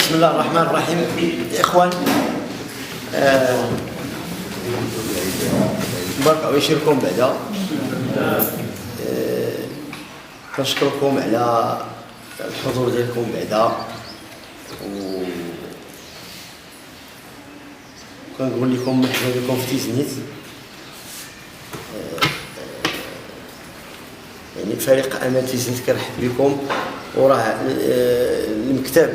بسم الله الرحمن الرحيم. إخوان برك عويشيركم بعدا كنشكركم على الحضور ديالكم بعدا، وكنقول لكم مرحبا بكم في تيزنيت. يعني فريق أمل تيزنيت كنرحب بكم، وراه المكتب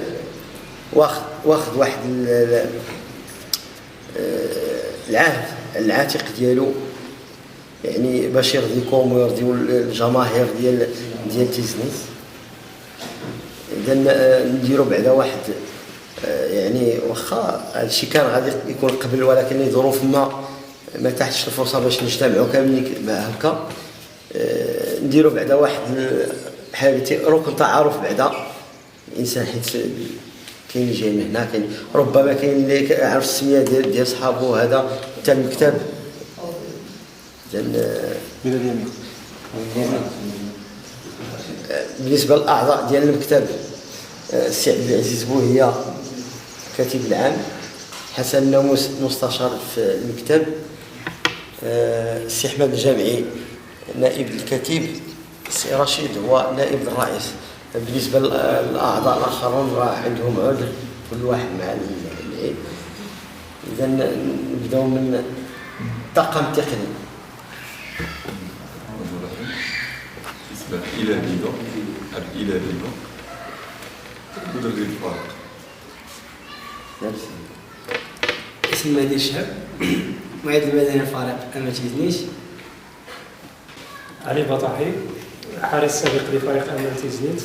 واخد واحد العهد العاتق ديالو، يعني باش يرضيكم ويرضيو الجماهير ديال تيزنيت. اذا نديروا بعدا واحد يعني واخا هادشي كان غادي يكون قبل، ولكن لظروف ما تحتش الفرصه باش نجتمعوا كاملين هكا. نديروا بعدا واحد حاجه ركن تعارف بعدا الانسان، حيت كاين اللي جاي من هنا، كاين ربما كاين اللي يعرف السميه ديال صحابه هذا تاع المكتب. بالنسبه للاعضاء ديال المكتب، السي عبد العزيز بوهيه كاتب العام، حسن ناموس مستشار في المكتب، السي احمد الجامعي نائب الكاتب، السي رشيد هو نائب الرئيس. بالنسبه للاعضاء الاخرون راه عندهم عذر كل واحد مع العيد. اذا نبداو من الطاقم التقني. إلى بيضة مدرب الفريق. اسم مهدي الشهاب، معيد المدني الفريق أمل تيزنيت. علي بطاحي، حارس سابق لفريق أمل تيزنيت،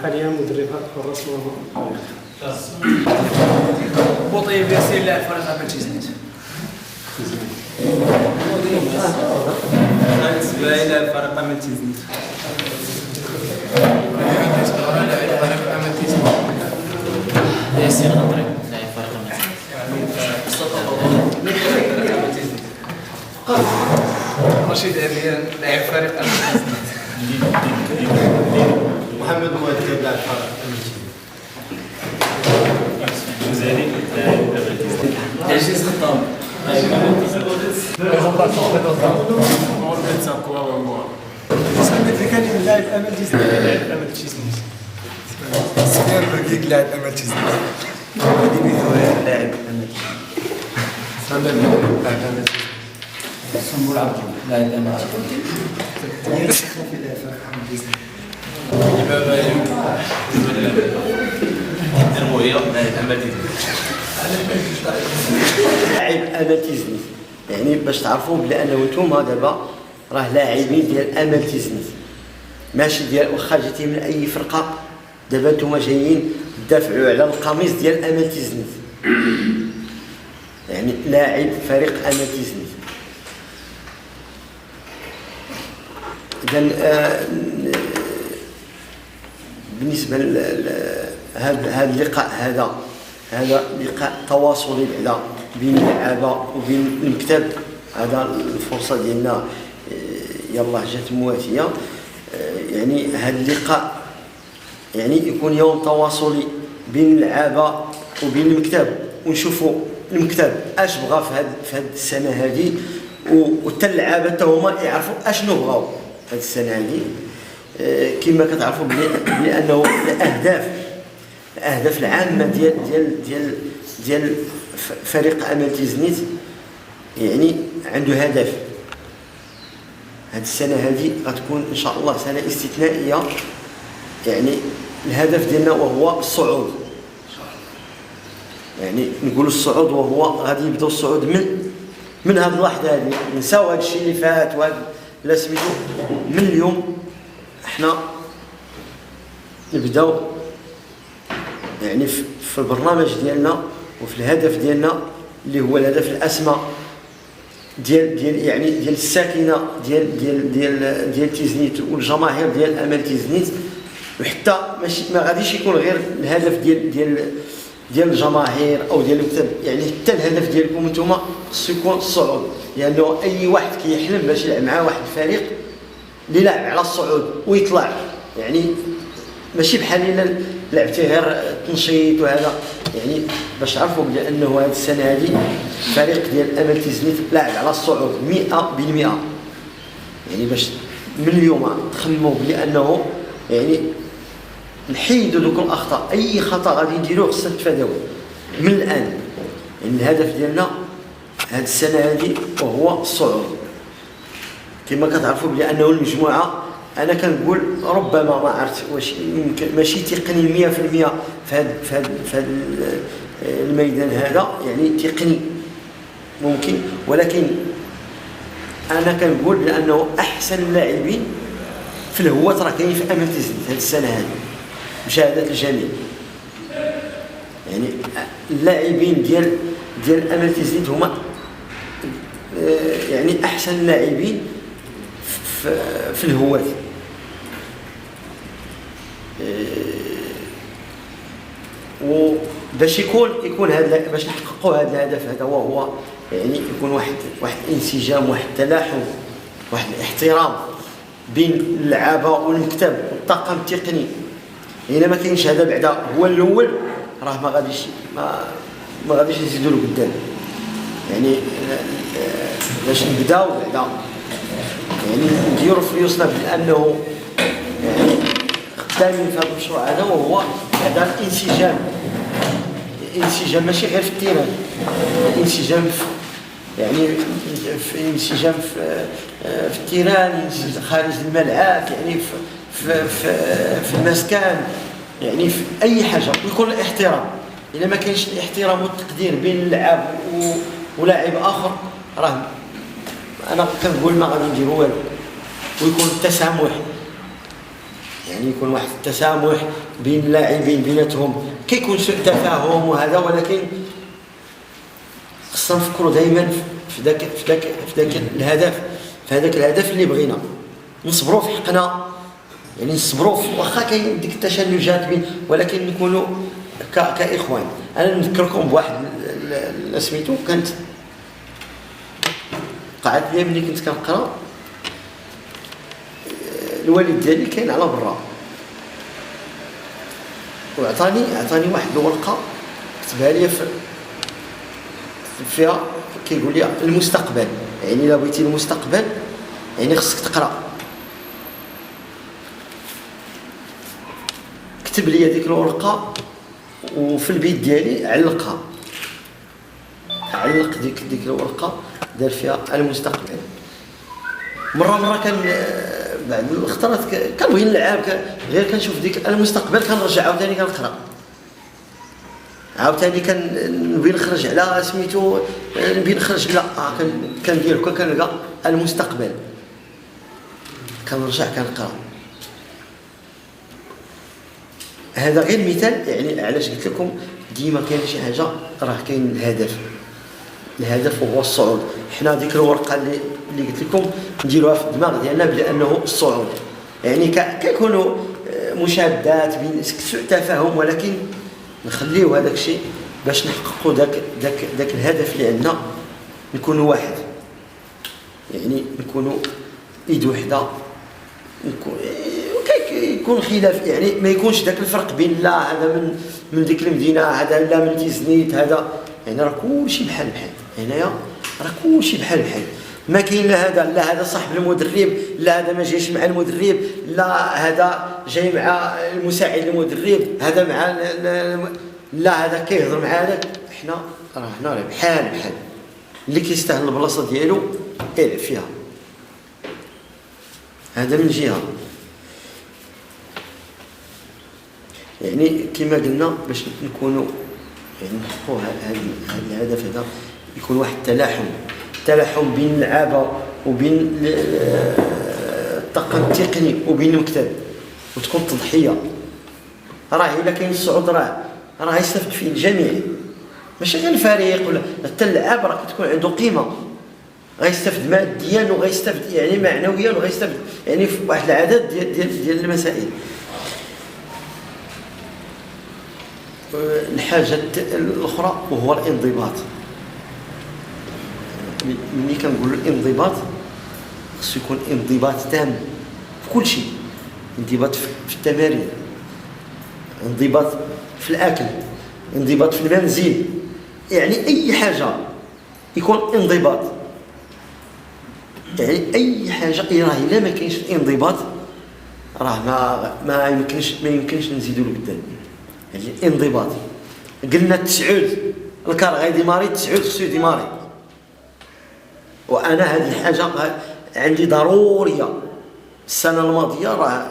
حاليا مدرب الحراس والمرمى. بوطيب ياسين لاعب فريق أمل تيزنيت. خالد سباعي لاعب فريق أمل تيزنيت. ياسين غطري لاعب فريق أمل تيزنيت. رشيد عريان لاعب فريق أمل تيزنيت. محمد مؤدب لاعب فريق أمل تيزنيت. مزاري لاعب أمل تيزنيت. عزيز خطاب اللي كان لاعب أمل تيزنيت. لاعب أمل تيزنيت. سفيان برقيق لاعب أمل تيزنيت. هادي بيثوري لاعب أمل سامر لاعب أمل تيزنيت. سنبول عبد لاعب أمل لاعب أمل تيزنيت. يعني باش تعرفوا بلي انه نتوما دابا راه لاعبين ديال أمل تيزنيت، ماشي ديال واخا جيتي من اي فرقه، دابا نتوما جايين تدافعوا على القميص ديال أمل تيزنيت، يعني لاعب فريق أمل تيزنيت. اذا بالنسبه هذا اللقاء، هذا لقاء تواصلي بعدا بين اللعابه وبين المكتب. هذا الفرصه ديالنا يلا جات مواتيه. يعني هذا اللقاء يعني يكون يوم تواصلي بين اللعابه وبين المكتب، ونشوفوا المكتب اش بغى في هذه السنه هذه، وحتى اللعابه حتى هما يعرفوا اشنو بغاو هذه السنه هذه. كما كتعرفوا بانه الاهداف العامه ديال فريق أمل تيزنيت، يعني عنده هدف. هذه السنه هذه غتكون ان شاء الله سنه استثنائيه، يعني الهدف ديالنا وهو الصعود. يعني نقولوا الصعود، وهو غادي يبداو الصعود من هذه اللحظه هذه. نساو هذا الشيء اللي فات لا سميتو، من اليوم احنا نبداو يعني في البرنامج ديالنا وفي الهدف ديالنا اللي هو الهدف الاسمى ديال الساكنه ديال تيزنيت والجماهير ديال أمل تيزنيت. وحتى ماشي ما غاديش يكون غير الهدف ديال الجماهير او ديال المكتب، يعني حتى الهدف ديالكم نتوما خصو يكون الصعود. لانه اي واحد كيحلم باش يلعب مع واحد الفريق اللي لاعب على الصعود ويطلع، يعني ماشي بحال لعبتي غير تنشيط وهذا، يعني باش تعرفوا بلي انه هذه السنه هذه الفريق ديال امل تيزنيت لاعب على الصعود 100%. يعني باش من اليوم تخمموا بلي انه يعني نحيدوا دوك الاخطاء، اي خطا غادي نديروه خصنا نتفاداوه من الان. يعني الهدف ديالنا هذه السنه هذه وهو الصعود. كما كتعرفوا بلي انه المجموعه انا كنقول ربما ما عرفت واش يمكن ماشي تقني 100% في هذا الميدان هذا، يعني تقني ممكن، ولكن انا كنقول بانه احسن اللاعبين في الهوات راه كاين في امل تيزنيت هذه السنه هذه مشاهده الجميع. يعني اللاعبين ديال امل تيزنيت هما يعني احسن اللاعبين في الهوات. وباش يكون هذا، باش نحققوا هذا الهدف هذا وهو يعني يكون واحد انسجام، واحد تلاحم، واحد الاحترام بين اللعابه والمكتب والطاقم التقني. الا ما كاينش هذا بعدا هو الاول راه ما غاديش نزيدوا له قدام. يعني باش نبداو بعدا يعني نديروا فلوسنا بانه يعني قدامين في هذا المشروع هذا، وهو هذا الانسجام ماشي غير في التيران، الانسجام يعني في انسجام في التيران، خارج الملعب، يعني في المسكن، يعني في اي حاجه، ويكون الاحترام. الا ما كاينش الاحترام والتقدير بين اللاعب ولاعب اخر راه انا كنقول ما غادي نديروا والو. ويكون التسامح، يعني يكون واحد التسامح بين اللاعبين بيناتهم، كيكون سوء تفاهم وهذا، ولكن خصنا نفكروا دائما في ذاك الهدف، في هذاك الهدف اللي بغينا نصبروا في حقنا. يعني نصبروا واخا كاين ديك التشنجات بين، ولكن نكونوا كاخوان. انا نذكركم بواحد سميتو، كانت قعدت لي ملي كنت كنقرا، الوالد ديالي كاين على برا، وعطاني واحد الورقه كتبها لي فيها كيقول لي المستقبل، يعني الا بغيتي المستقبل يعني خصك تقرا. كتب لي ديك الورقه وفي البيت ديالي علق ديك الورقه، دار فيها المستقبل. مره كان بعد الخطرات كنبغي نلعب، غير كنشوف ديك المستقبل كنرجع عاوتاني كنقرا، عاوتاني كنبغي نخرج على سميتو، نبغي نخرج لا كندير هكا كنلقى المستقبل كنرجع كنقرا. هذا غير مثال، يعني علاش قلت لكم ديما كاين شي حاجه راه كاين الهدف وهو الصعود. حنا ديك الورقه اللي قلت لكم نديروها في الدماغ ديالنا بانه الصعود، يعني كيكونوا مشادات بين سوء تفاهم، ولكن نخليو هذاك الشيء باش نحققوا داك الهدف اللي عندنا، نكونوا واحد، يعني نكونوا ايد وحده، يكون خلاف، يعني ما يكونش داك الفرق بين لا هذا من ديك المدينه، هذا لا من تيزنيت، هذا يعني راه كلشي بحال هنايا، راه كلشي بحال ما كاين لا هذا صاحب المدرب، لا هذا ما جايش مع المدرب، لا هذا جاي مع المساعد المدرب، هذا مع لا هذا كيهضر مع هذاك. حنا بحال اللي كيستاهل البلاصه ديالو يلعب فيها. هذا من جهه، يعني كما قلنا باش نكونوا يعني نحققوا هذا الهدف هذا، يكون واحد التلاحم بين اللعابه وبين الطاقم التقني وبين المكتب، وتكون تضحيه. راه الا كاين الصعود راه يستفد فيه الجميع، ماشي غير الفريق ولا حتى اللعاب، راه كتكون عنده قيمه، غيستفد ماديا وغيستفد يعني معنويا وغيستفد يعني في واحد العدد ديال المسائل. الحاجه الاخرى وهو الانضباط. ملي كنقول الانضباط خصو يكون انضباط تام في كل شيء، انضباط في التمارين، انضباط في الاكل، انضباط في المنزل، يعني اي حاجه يكون انضباط. يعني اي حاجه راه الا ما كاينش الانضباط راه ما يمكنش نزيدوا لقدام. يعني الانضباط قلنا التسعود الكار غيديماري، التسعود خصو يديماري. وانا هذه الحاجه عندي ضروريه. السنه الماضيه راه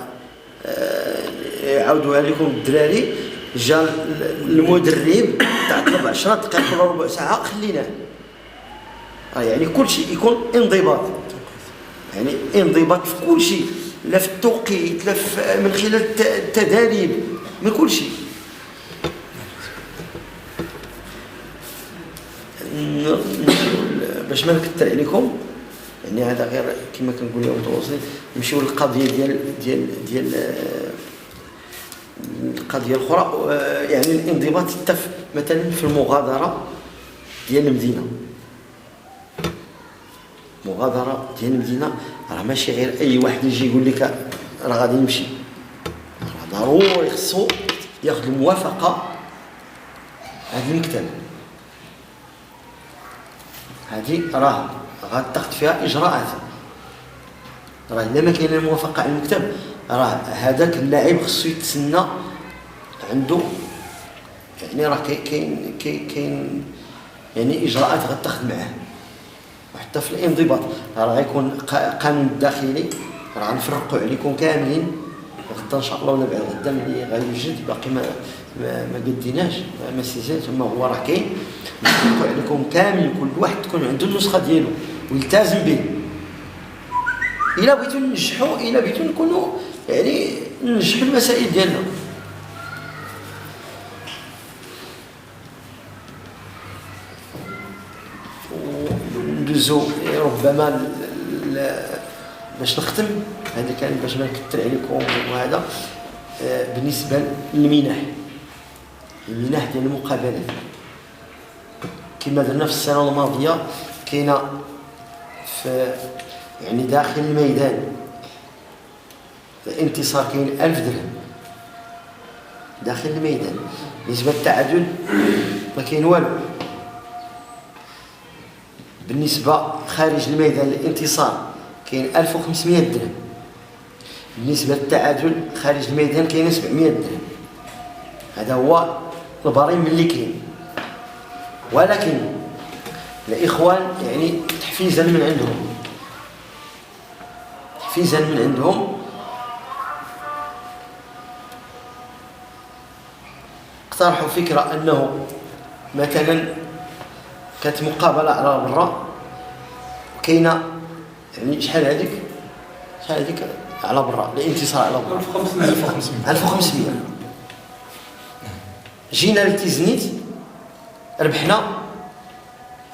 عاودوها لكم الدراري، جا المدرب طلب 10 دقائق ولا ربع ساعه خليناه. يعني كل شيء يكون انضباط، يعني انضباط في كل شيء، لا في التوقيت، لا من خلال التدريب، من كل شيء. باش ما نكثر عليكم، يعني هذا غير كما كنقول لهم متواصلين. نمشيو للقضيه ديال القضيه الاخرى. يعني الانضباط التف مثلا في المغادره ديال المدينه. المغادره ديال المدينه راه ماشي غير اي واحد يجي يقول لك راه غادي نمشي، راه ضروري خصو ياخذ الموافقه. هذا المكتب هذه راه غتاخذ فيها اجراءات. راه الا ما كاين الموافقه على المكتب راه هذاك اللاعب خصو يتسنى عنده، يعني راه كاين يعني اجراءات غتاخذ معاه. وحتى في الانضباط راه غيكون قانون الداخلي، راه غنفرقوا عليكم كاملين غدا ان شاء الله، ولا بعد غدا ملي غيوجد باقي ما قديناش ما سيزات، ثم هو راه كاين نفرقوا عليكم كامل. كل واحد تكون عنده النسخه ديالو ويلتزم به. الا بغيتو ننجحوا، الا بغيتو نكونوا يعني ننجحوا المسائل ديالنا. وندوزو ربما باش نختم، هذا كان باش ما نكثر عليكم. وهذا بالنسبه للمنح، المنح ديال المقابلات كما درنا في السنه الماضيه. كاينه في يعني داخل الميدان الانتصار كاين 1000 درهم داخل الميدان. بالنسبه للتعادل ما كاين والو. بالنسبه خارج الميدان الانتصار كاين 1500 درهم. بالنسبه للتعادل خارج الميدان كاين 700 درهم. هذا هو البريم اللي كاين. ولكن الاخوان يعني تحفيزا من عندهم اقترحوا فكره انه مثلا كانت مقابله على برا، كاينه يعني شحال هذيك على برا الانتصار على برا 1500. جينا لتيزنيت ربحنا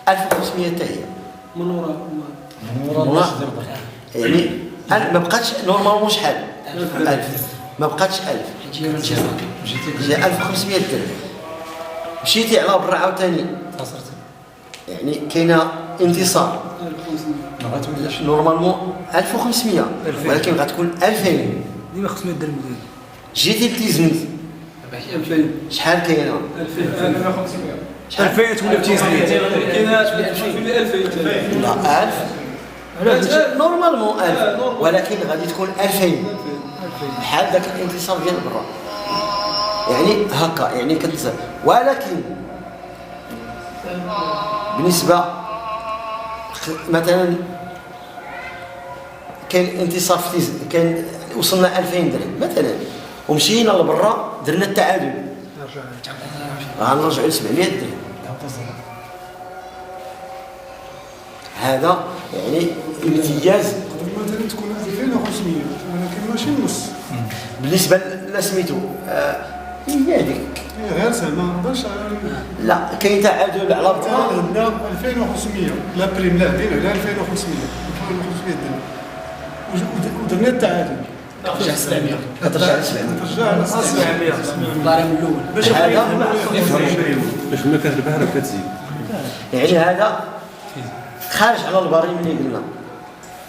1500 حتى هي من وراء. يعني ما بقاتش نورمالمون شحال 1000، ما بقاتش 1000، جا 1500 درهم. مشيتي على برا عاوتاني يعني كاينه انتصار نورمالمون 1500 ولكن غتكون 2000 ديما 500 درهم. جيتي لتيزنيت 2000 شحال كاينه 2500. 2000 تولي في تيزنيت كاينه 2000 لا 1000 نورمالمون 1000 ولكن غادي تكون 2000 بحال ذاك الانتصار ديال برا. يعني هكا يعني ولكن بالنسبه مثلا كاين انتصار في كان وصلنا 2000 درهم مثلا ومشينا لبرا درنا التعادل غنرجعوا ل 700 درهم. هذا يعني امتياز. مثلا تكون 2500 ولكن ماشي نص. بالنسبه لسميتو هي هذيك غير زعما باش لا كاين تعادل على برا عندنا 2500 لا بريم لاعبين على 2500 درهم ودرنا التعادل رجع 700 كترجع ل 700 ترجع على 700 الضريبه الاول باش باش ما كتربح راه كتزيد. يعني هذا خارج على البريم اللي قلنا.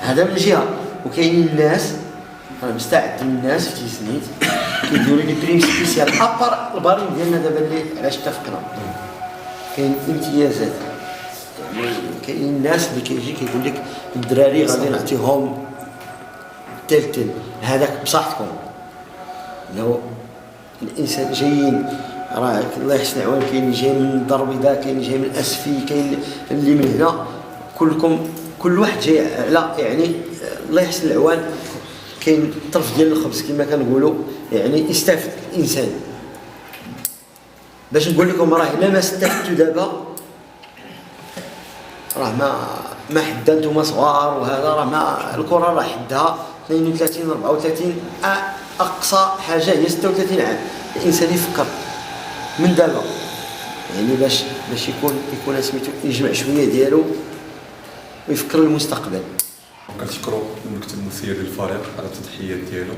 هذا من جهه. وكاينين الناس انا مستعد الناس في تيزنيت كيديروا لي بريم سبيسيال ابار البارين ديالنا دابا اللي علاش اتفقنا كاين امتيازات. يعني كاين الناس اللي كيجي كيقول لك الدراري غادي نعطيهم تلتل هذاك بصحتكم. لو الانسان جايين راه الله يحسن العوان، كاين اللي جاي من الدار البيضاء، كاين اللي جاي من الاسفي، كاين اللي من هنا، كل واحد جاي على يعني الله يحسن العوان. كاين طرف ديال الخبز كما كنقولوا، يعني يستافد الانسان. باش نقول لكم راه الا ما استفدتوا دابا راه ما حدا نتوما صغار، وهذا راه ما الكره راه حدها 32 34 اقصى حاجه هي 36 عام. الانسان يفكر من دابا يعني باش يكون سميتو يجمع شويه ديالو ويفكر المستقبل. كنشكروا المكتب المسير ديال الفريق على التضحيات ديالو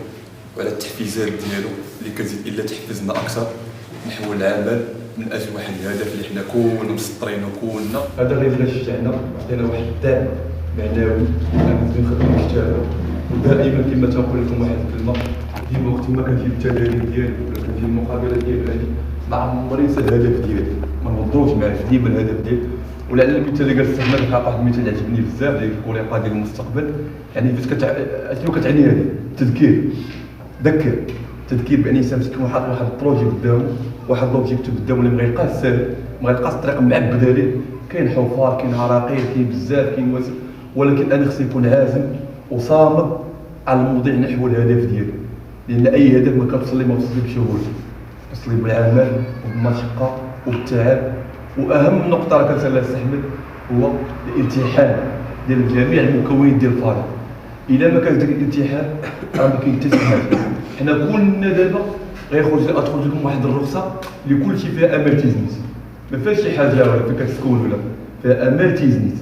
وعلى التحفيزات ديالو اللي كتزيد الا تحفزنا اكثر نحو العمل من اجل واحد الهدف اللي حنا كلنا مسطرين وكلنا. هذا غير الا شجعنا عطينا واحد الدعم معنوي غادي نخدموا كتابه. ودائما كما تنقول لكم واحد الكلمه، ديما وقت ما كنجي التدريب ديالي ولا كنجي المقابله ديال هذه ما عمري نسى الهدف ديالي، ما نوضروش معاه ديما الهدف ديالي. ولعل المثال اللي قال السلمان كان واحد المثال عجبني بزاف ديال الكوريقه ديال المستقبل. يعني فاش شنو كتعني هذه؟ التذكير. تذكير بان الانسان مسكين واحد البروجي قدامه، واحد لوبجيكتيف قدامه اللي ما غيلقاش ساهل، ما غيلقاش الطريق معبده ليه. كاين حفار، كاين عراقيل، كاين بزاف، كاين واسع، ولكن انا خصني نكون عازم وصامد على المضي نحو الهدف ديالي. لان اي هدف ما كتوصل ليه ما توصل بسهوله، توصل بالعمل وبالمشقه وبالتعب. واهم نقطه راه كنسال السي احمد هو الالتحام ديال جميع المكونات ديال الفريق. الا ما كانش داك الالتحام راه ما كاين حتى شي حاجه. حنا كلنا دابا غتخرج لكم واحد الرخصه اللي كلشي فيها امال تيزنيت، ما فيهاش شي حاجه فيها كتسكون ولا فيها امال تيزنيت.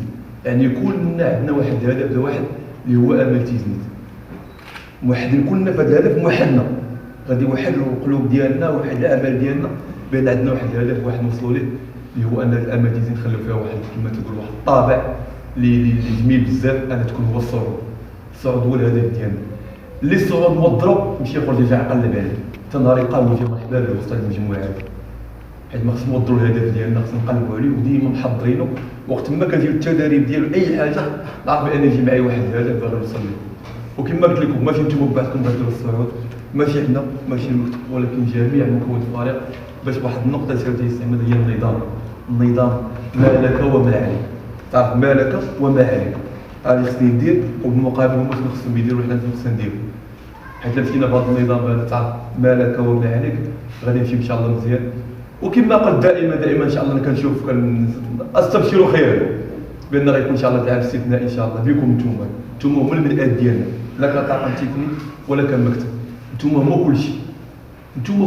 يعني كلنا عندنا واحد الهدف واحد اللي هو امال تيزنيت، موحدين كلنا في هذا الهدف، موحدنا غادي يوحدوا القلوب ديالنا وواحد الامال ديالنا بان عندنا واحد الهدف واحد نوصلوا ليه اللي هو ان الامال تيزنيت نخليو فيها واحد كما تقول واحد الطابع اللي جميل بزاف. انا تكون هو الصعود هو الهدف ديالنا. اللي الصعود مضرب يمشي يخرج يرجع قلب عليه حتى نهار يلقاو وجه مرحبا به وسط المجموعه هذه. حيت ما خصنا نوضروا الهدف ديالنا، خصنا نقلبوا عليه وديما محضرينه. وقت ما كنديروا التدريب ديالو اي حاجه نعرف بان يجي معايا واحد الهدف باغي نوصل ليه. وكما قلت لكم ماشي نتوما بوحدكم غاديروا الصعود، ماشي حنا ماشي المكتب، ولكن جميع مكونات الفريق. باش واحد النقطه سيرتي يستعمل هي النظام ما لك وما عليك. تعرف ما لك وما عليك، هذه خصني ندير وبالمقابل هما شنو خصهم يديروا وحنا شنو خصنا نديروا. حيت الا مشينا بهذا النظام هذا تعرف ما لك وما عليك غادي نمشي ان شاء الله مزيان. وكما قلت دائما ان شاء الله انا كنشوف استبشروا خيرا بان غيكون ان شاء الله تعالى استثناء ان شاء الله بكم نتوما هما المرآة ديالنا، لا كطاقم تكنيك ولا كمكتب. نتوما هما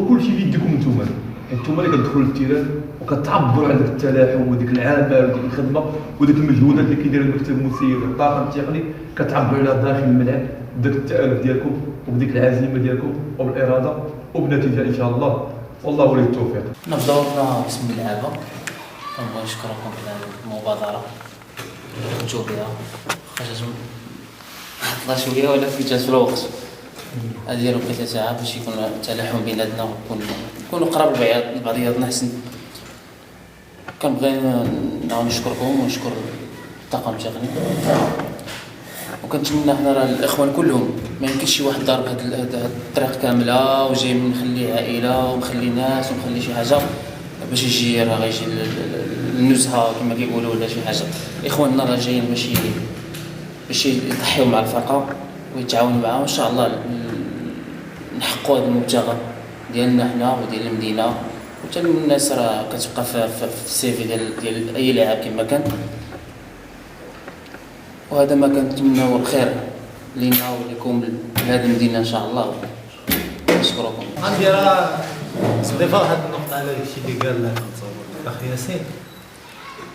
كلشي في يديكم نتوما، حيت نتوما اللي كتدخلوا للتيران وكتعبروا على ذاك التلاحم وديك العمل وديك الخدمه وديك المجهودات اللي كيدير المكتب المسير والطاقم التقني. كتعبروا على داخل الملعب بداك التالف ديالكم وبديك العزيمه ديالكم وبالاراده وبالنتيجه ان شاء الله. والله ولي التوفيق. نبداو باسم اللعابه. كنبغي نشكركم على المبادره خرجوا بها، خرجت طلع شويه ولكن جات في الوقت. هذه الوقيته ساعه باش يكون التلاحم بيناتنا ونكونوا قراب لبعضياتنا حسن. كنبغي نشكركم ونشكر الطاقم التقني، وكنتمنى حنا راه الاخوان كلهم ما يمكنش شي واحد ضارب هاد الطريق كامله وجاي مخلي عائله ومخلي ناس ومخلي شي حاجه باش يجي راه غيجي النزهه كما كيقولوا ولا شي حاجه. اخواننا راه جايين باش يضحيو مع الفرقه ويتعاونوا معاهم ان شاء الله نحققوا هذا المبتغى ديالنا حنا وديال المدينه وحتى الناس راه كتبقى في السيفي ديال اي لاعب كما كان. وهذا ما كنتمناو الخير لينا ولكم لهذه المدينه ان شاء الله. نشكركم. عندي راه استضافه هذه النقطه على الشيء اللي قال نتصور الاخ ياسين،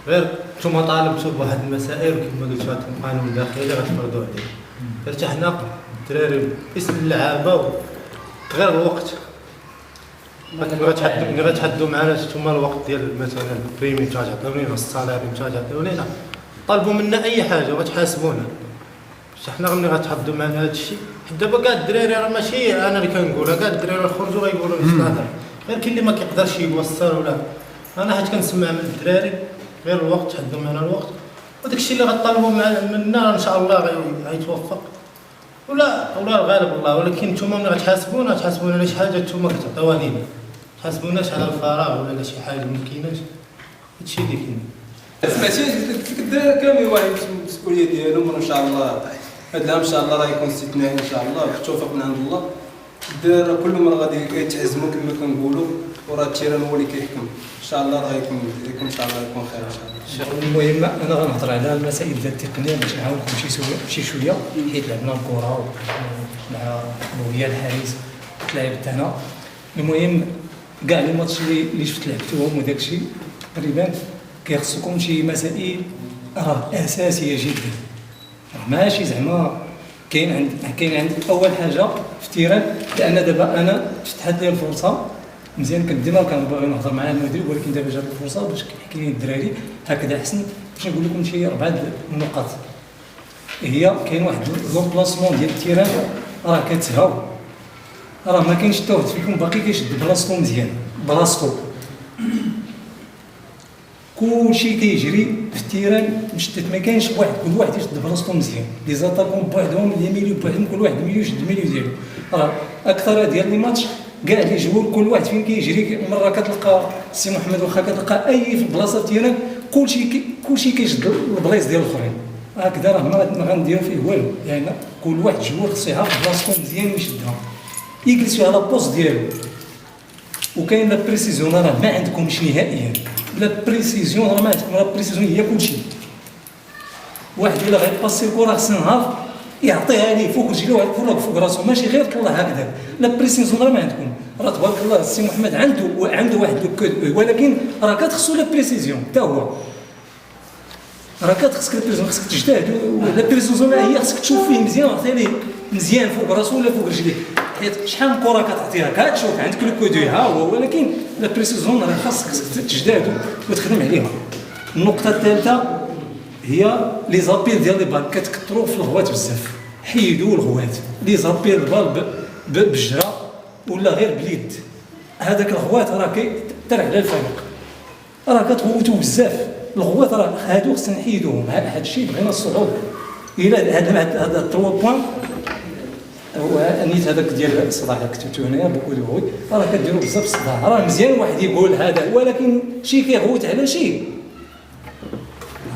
غير نتوما طالبتوا بواحد المسائل وكما قلت عندكم قانون داخلي غتفرضوا عليه. ارتحنا الدراري اسم اللعابه غير الوقت ملي غتحدوا معنا نتوما الوقت ديال مثلا البريمي تاع تعطيو لينا الصالير تاع تعطيو لينا، طالبوا منا اي حاجه وغتحاسبونا حنا ملي غتحضروا معنا هذا الشيء دابا كاع الدراري راه ماشي انا اللي كنقولها، كاع الدراري خرجوا غيقولوا نفس الهضره، غير كاين اللي ما كيقدرش يوصل ولا انا حيت كنسمع من الدراري غير الوقت، حدوا معنا الوقت وداك الشيء اللي غطلبوا منا ان شاء الله غيتوفق ولا الغالب الله. ولكن نتوما ملي غتحاسبونا على شي حاجه نتوما كتعطيوها لينا، تحاسبوناش على الفراغ ولا على شي حاجه ما كايناش، هادشي اللي كاين. سمعتي الدراري كامل واحد المسؤوليه ديالهم، ان شاء الله هذا العام ان شاء الله راه يكون استثنائي ان شاء الله بالتوفيق من عند الله. الدراري كلهم راه غادي يتعزموا كما كنقولوا، وراه التيران هو اللي كيحكم ان شاء الله، راه يكون ان شاء الله يكون خير ان شاء الله. المهم انا غنهضر على المسائل ديال التقنيه باش نعاونكم شي شويه، حيت لعبنا الكره مع بويا الحارس تلعبت انا. المهم كاع لي ماتش اللي شفت لعبتوهم وداك الشيء تقريبا كيخصكم شي مسائل راه اساسيه جدا، ماشي زعما كاين عند اول حاجه في التيران، لان دابا انا فتحت لي الفرصه مزيان، كنت ديما كنبغي نهضر مع المدرب، ولكن دابا جات الفرصه باش كيحكي لي الدراري هكذا احسن باش نقول لكم شي 4 النقاط. هي كاين واحد لومبلاسمون ديال التيران راه كتهاو، راه ما كاينش حتى واحد فيكم باقي كيشد بلاصتو مزيان، بلاصتو كلشي كيجري في التيران مشتت، ما كاينش واحد كل واحد يشد بلاصتو مزيان، لي زاتاكون بوحدهم لي ميليو بوحدهم، كل واحد ميليو يشد الميليو ديالو. راه اكثر ديال لي ماتش كاع لي جوور كل واحد فين كيجري، مره كتلقى سي محمد واخا كتلقى اي في البلاصه التيران كلشي كيشد البلايص ديال الاخرين، هكذا راه ما غنديرو فيه والو، لان كل واحد جوور خصو يعرف بلاصتو مزيان ويشدها يجلس فيها لابوست ديالو. وكاين لا بريسيزيون راه ما عندكمش نهائيا، لا بريسيزيون راه ما عندكم، لا بريسيزيون هي كلشي. واحد الا غيباسي الكره خصنا نهار يعطيها ليه فوق رجليه فوق راسو، ماشي غير طلع هكذا. لا بريسيزيون راه ما عندكم، راه تبارك الله السي محمد عنده واحد لو، ولكن راه كتخصو لا بريسيزيون حتى هو، راه كتخصك لا بريسيزيون، خصك تجتهد. لا بريسيزيون هي خصك تشوف فيه مزيان، عطيه ليه مزيان فوق راسو ولا فوق رجليه، حيت شحال من كره كتعطيها كتشوف عندك لو كودو ها هو، ولكن لا بريسيزيون راه خاصك تجتهد وتخدم عليها. النقطه الثالثه هي لي زابيل ديال لي بال، كتكثروا في الغوات بزاف، حيدوا الغوات، لي زابيل البال بالجرا ولا غير باليد، هذاك الغوات راه كيأثر على الفريق، راه كتغوتوا بزاف الغوات، راه هادو خصنا نحيدوهم. هذا الشيء بغينا الصعود الى هذا 3 بوان. نيت هذاك ديال الصداع اللي كتبتو هنايا بوكو دو غوي، راه كديروا بزاف الصداع، راه مزيان واحد يقول هذا، ولكن شي كيغوت على شي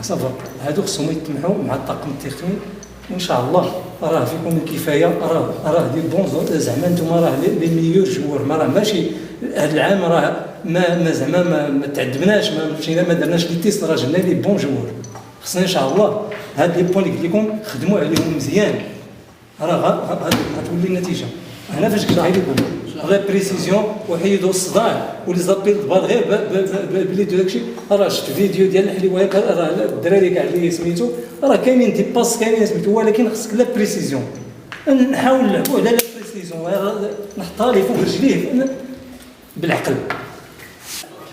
صافا. هادو خصهم يتمحوا مع الطاقم التقني، وان شاء الله راه فيكم الكفايه، راه دي بون زعما نتوما راه لي ميور جوور، ما راه ماشي هذا العام راه ما زعما ما تعذبناش، ما مشينا ما درناش لي تيست، راه جبنا لي بون جوور. خصنا ان شاء الله هاد لي بوين اللي قلت لكم خدموا عليهم مزيان، راه غتولي النتيجه. هنا فاش قلت لكم لا بريسيزيون وحيدوا الصداع ولي زابيل البال غير بلي داكشي، راه شفت فيديو ديال الحليوه، راه الدراري كاع اللي سميتو راه كاينين دي باس كاينين سميتو، ولكن خصك لا بريسيزيون، نحاول نلعبوا على لا بريسيزيون، نحطها ليه فوق رجليه بالعقل.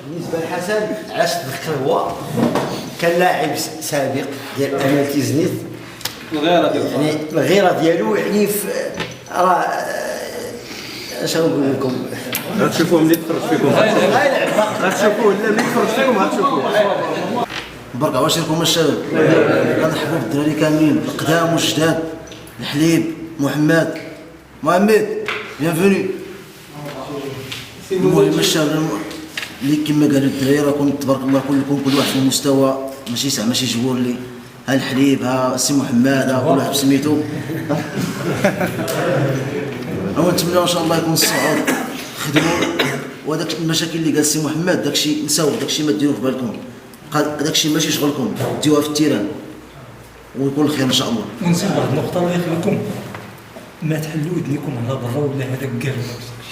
بالنسبه لحسن عاش تذكر هو كان لاعب سابق ديال امال تيزنيت، الغيره ديالو يعني راه اش نقول لكم، غتشوفوه ملي تخرج فيكم، غتشوفوه لا ملي تخرج فيكم غتشوفوه. برك عواشركم الشباب، كنرحبوا بالدراري كاملين القدام والجداد، الحليب محمد بيانفوني. المهم الشباب اللي كما قالوا الدراري راكم تبارك الله كلكم كل واحد في المستوى، ماشي جبور اللي ها الحليب ها السي محمد ها كل واحد بسميتو. ونتمنى ان شاء الله يكون الصعود، خدموا وداك المشاكل اللي قال السي محمد داكشي نساو، داكشي ما ديروه في بالكم، داكشي ماشي شغلكم، ديوها في التيران ويكون الخير ان شاء الله. ونزيد واحد النقطه الله يخليكم، ما تحلوا ودنيكم على برا ولا هذاك قال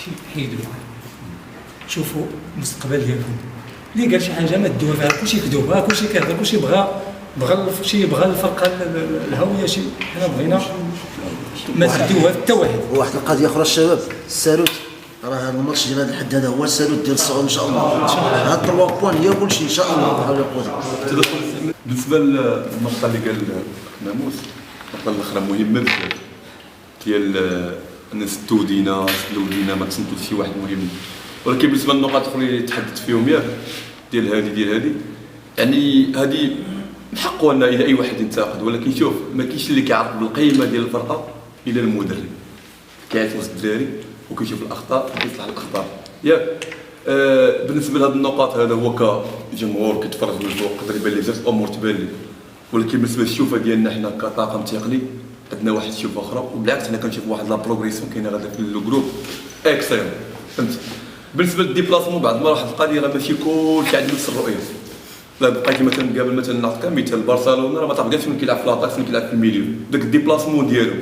شي حيدوا، شوفوا المستقبل ديالكم، اللي قال شي حاجه ما ديوها فيها، كلشي كذوب، كلشي كيهضر، كلشي بغى الفرقه الهويه، شي حنا بغينا ما تديوها حتى واحد. وواحد القضيه اخرى الشباب، السالوت راه هذا الماتش ديال هذا الحد هذا هو السالوت ديال الصعود ان شاء الله، هاد 3 بوان هي كلشي ان شاء الله. بحول الله. بالنسبه للنقطه اللي قال ناموس، النقطه الاخرى مهمه بزاف ديال الناس التودينه ما تصنتوش شي واحد مهم. ولكن بالنسبه للنقاط الاخرى اللي تحدثت فيهم ياك ديال هذه يعني هذه من حقه ان الى اي واحد ينتقد، ولكن شوف ما كاينش اللي كيعرف بالقيمه ديال الفرقه الى المدرب كيعرف وسط الدراري وكيشوف الاخطاء وكيصلح الاخطاء ياك. بالنسبه لهذه النقاط هذا هو كجمهور كيتفرج من الفوق يقدر يبان لي بزاف الامور تبان لي، ولكن بالنسبه للشوفه ديالنا حنا كطاقم تقني عندنا واحد الشوفه اخرى، وبالعكس حنا كنشوف واحد لا بروغريسيون كاينه غادا في الجروب اكسيل فهمت. بالنسبه للديبلاسمون بعد المرات القضيه راه ماشي كلشي عنده نفس الرؤيه. لا بقيتي مثلا قبل مثلا نعطيك مثال برشلونه راه ما تعرفش فين كيلعب في لاطاك فين كيلعب في الميليو، داك الديبلاسمون ديالو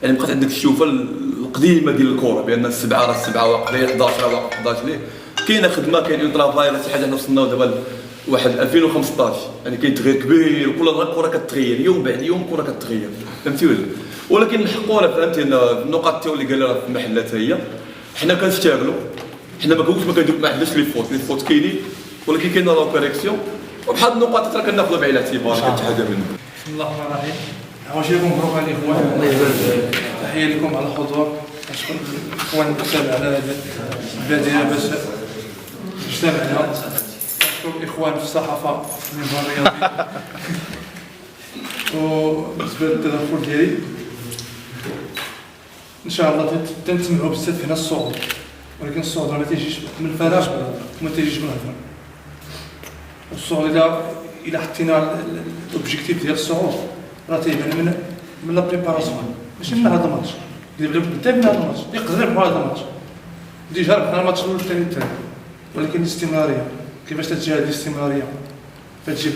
يعني بقات عندك الشوفه القديمه ديال الكره بان السبعه راه السبعه واقف ليه 11 راه واقف 11 ليه. كاينه خدمه كاين اون طرافاي راه شي حاجه حنا وصلنا دابا واحد 2015 يعني كاين تغيير كبير وكل نهار الكره كتغير يوم بعد يوم الكره كتغير فهمتي ولا. ولكن الحق راه فهمتي ان النقاط اللي قال راه في محلاتها هي حنا كنشتغلوا حنا ما كندوك ما عندناش لي فوت كاينين ولكن كاينه لا كوريكسيون وبحال النقاط راه كناخذوا بعين الاعتبار كنتحدى منهم. بسم الله الرحمن الرحيم. عاوتاني لكم مبروك على الاخوان. تحيه لكم على الحضور. اشكر الاخوان المتابعه على هذه البادره باش اجتمعنا. اشكر الاخوان في الصحافه المنبر الرياضي. وبالنسبه للتدخل ديالي ان شاء الله تنتمعوا بزاف هنا الصعود، ولكن الصعود ما تيجيش من الفراغ وما تيجيش من الهضره. الصعود الى حطينا الاوبجيكتيف ديال الصعود راه تيبان من لا بريباراسيون ماشي من هذا الماتش. اللي بدا من هذا الماتش يقدر يربح هذا الماتش. ديجا ربحنا الماتش الاول الثاني الثالث، ولكن الاستمراريه كيفاش تجي هذه الاستمراريه؟ فتجيب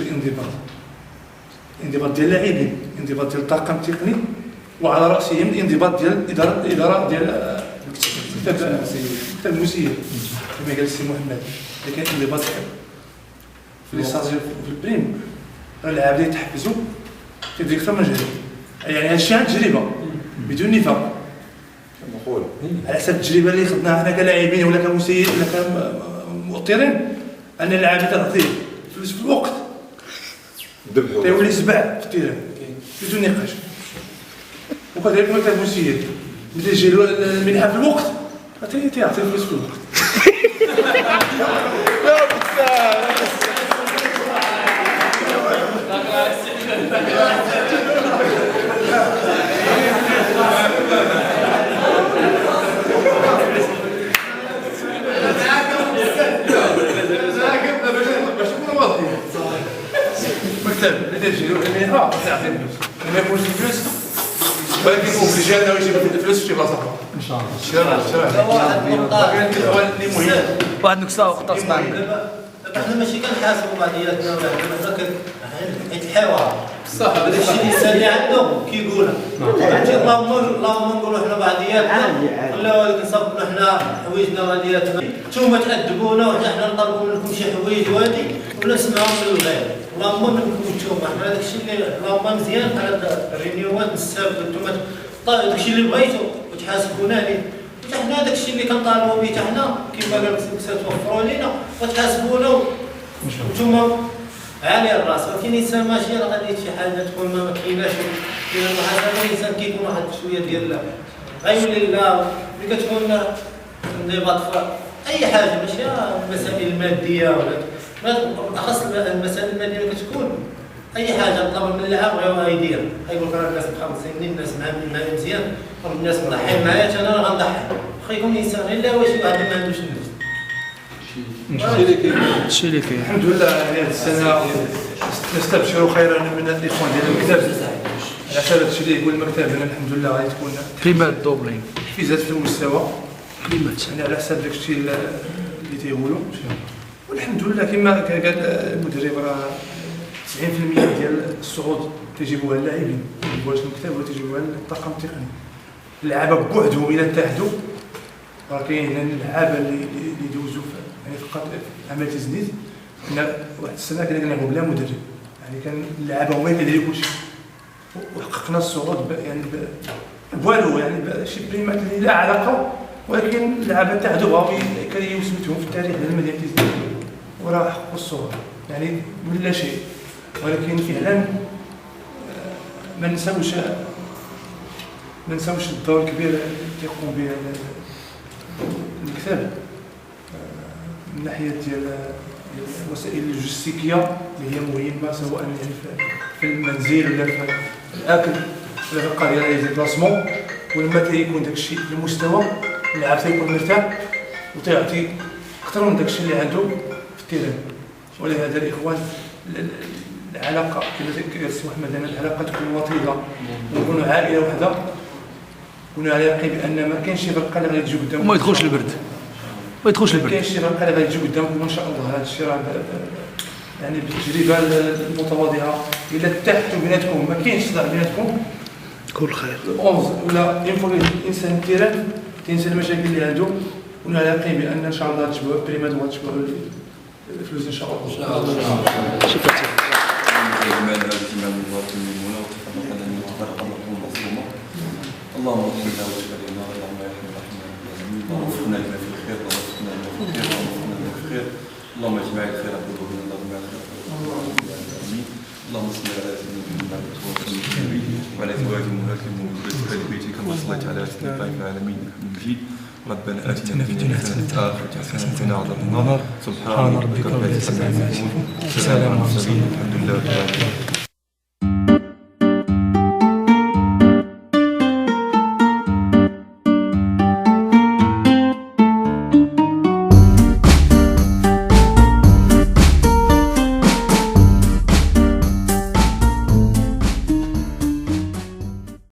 الانضباط ديال اللاعبين، الانضباط ديال الطاقم التقني، وعلى راسهم الانضباط ديال الاداره ديال المسير كما قال السي محمد. لكن الانضباط في ليساج في البريم راه اللاعب اللي يتحفزوا كيدير اكثر من جهد. يعني هذا الشيء عن تجربه بدون نفاق على حسب التجربه اللي خدناها حنا كلاعبين ولا كمسير ولا كمؤطرين ان اللاعب تغطيه في الوقت تيولي سبع في التيران بدون نقاش. وكذلك انت كمسير ملي يجي المنحه في الوقت تيعطي الفلوس في الوقت. مكتب اللي تجي له المنحه تعطي الفلوس، ما يكونش الفلوس ولكن اوبليجي انه يجيب الفلوس في شي بلاصه اخرى ان شاء الله. واحد نقطه وقطه صغيره احنا ماشي كنحاسبوا بعضياتنا ولا حنا حيت الحوار صح هذا الشيء الانسان اللي عنده كيقولها. فهمتي اللهم نقولوا حنا بعضياتنا ولا كنصبوا حنا حوايجنا بعضياتنا نتوما تأدبونا وحنا نطلبوا منكم شي حوايج وهادي ولا نسمعوا من الغير. اللهم منكم نتوما حنا هذاك الشيء اللي اللهم مزيان على الرينيوات نستافدوا نتوما داك الشيء اللي بغيتوا وتحاسبونا عليه. حنا هذاك الشيء اللي كنطالبوا به حنا كيما قال توفروا لينا وتحاسبونا نتوما عالي الراس. ولكن الانسان ماشي راه غادي شي حاجه تكون ما كايناش كاين المحاسبه. الانسان كيكون واحد شويه ديال غيولي لا ملي كتكون انضباط في اي حاجه ماشي المسائل الماديه ولا بالاخص المسائل الماديه اللي كتكون اي حاجه طلب من اللاعب غير غيدير غيقول لك راه الناس مخلصيني الناس معايا مزيان الناس مضحين معايا انا راه غنضحي. واخا يكون الانسان الا هو شي واحد ما عندوش النفس. الشيء اللي كاين الحمد لله هذه السنه نستبشروا خيرا من الاخوان ديال المكتب على حسب الشيء اللي يقول المكتب هنا الحمد لله غادي تكون كلمات دوبلين تحفيزات في المستوى كلمات يعني على حسب داك الشيء اللي تيقولوا. والحمد لله كما قال المدرب راه 90% ديال الصعود تيجيبوها اللاعبين واش المكتب ولا تيجيبوها الطاقم التقني. اللعابه بوحدهم الى اتحدوا راه كاين هنا اللعابه اللي يدوزوا يعني فقط عمل تزنيد. كنا واحد السنه كنا كنلعبوا بلا مدرب يعني كان اللعابه هما كيديروا كلشي وحققنا الصعود يعني والو يعني شي بريمات اللي لا علاقه ولكن اللعابه اتحدوا كريوا سميتهم في التاريخ ديال مدينه تيزنيد وراه حققوا الصعود يعني من لا شيء. ولكن فعلا ما نساوش ما نساوش الدور الكبير اللي كيقوم به المكتب من ناحيه ديال الوسائل اللوجستيكيه اللي هي مهمه، سواء يعني في المنزل ولا في الاكل ولا في القضيه ديال الديبلاسمون. ولما تيكون داك الشيء في المستوى اللاعب تيكون مرتاح وتيعطي اكثر من داك الشيء اللي عنده في التيران. ولهذا الاخوان العلاقه كما قال السي محمد انا العلاقه تكون وطيده ونكونوا عائله واحده، نكونوا على يقين بان ما كاينش شي فرقه اللي غادي تجي قدامكم وما يدخلش البرد ما يدخلش البرد. كاين شي فرقه اللي غادي تجي قدامكم ان شاء الله. هذا الشيء راه يعني بالتجربه المتواضعه الا اتحدتوا بيناتكم ما كاينش صداع بيناتكم كل خير 11 ولا ينفع الانسان التيران تنسى المشاكل اللي عنده، ونحن على يقين بان ان شاء الله تشبعوا البريمات وغتشبعوا الفلوس ان شاء الله. شكرا. اللهم اغفر لنا واشفع لنا اللهم يا ارحم الراحمين اللهم وفقنا لما في الخير اللهم وفقنا لما في الخير اللهم وفقنا لما في الخير اللهم اجمع الخير قلوبنا اللهم اجمع الخير قلوبنا امين. اللهم صل على سيدنا محمد وعلى ازواج امهات المؤمنين وعلى بيته كما صليت على سيدنا ابراهيم في العالمين انك مجيد. ربنا اتنا في الدنيا حسنه وفي الاخره حسنه وقنا عذاب النار. سبحان ربك رب العزه عما يصفون وسلام على المرسلين الحمد لله رب العالمين.